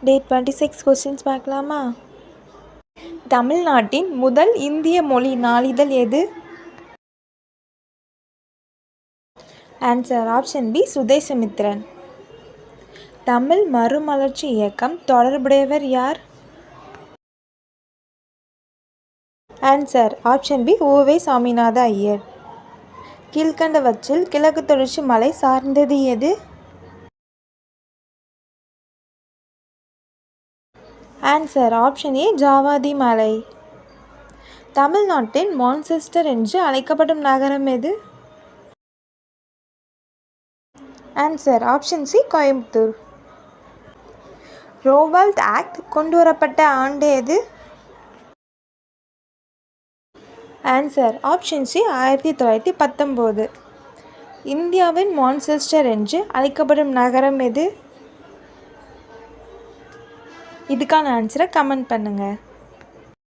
டே 26 questions பார்க்கலாமா? தமிழ்நாட்டின் முதல் இந்திய மொழி நாளிதழ் எது? ஆன்சர் ஆப்ஷன் பி சுதேசமித்திரன். தமிழ் மறுமலர்ச்சி இயக்கம் தொடர்புடையவர் யார்? ஆன்சர் ஆப்ஷன் பி உ.வே. சாமிநாத ஐயர். கீழ்கண்டவற்றில் கிழக்கு தொடர்ச்சி மலை சார்ந்தது எது? ஆன்சர் ஆப்ஷன் ஏ ஜாவாதி மலை. தமிழ்நாட்டின் மான்செஸ்டர் என்று அழைக்கப்படும் நகரம் எது? ஆன்சர் ஆப்ஷன் சி கோயம்புத்தூர். ரோவால்ட் ஆக்ட் கொண்டுவரப்பட்ட ஆண்டு எது? Answer option C 1919. இந்தியாவின் மான்செஸ்டர் என்று அழைக்கப்படும் நகரம் எது? இதுக்கான ஆன்சரை கமெண்ட் பண்ணுங்கள்.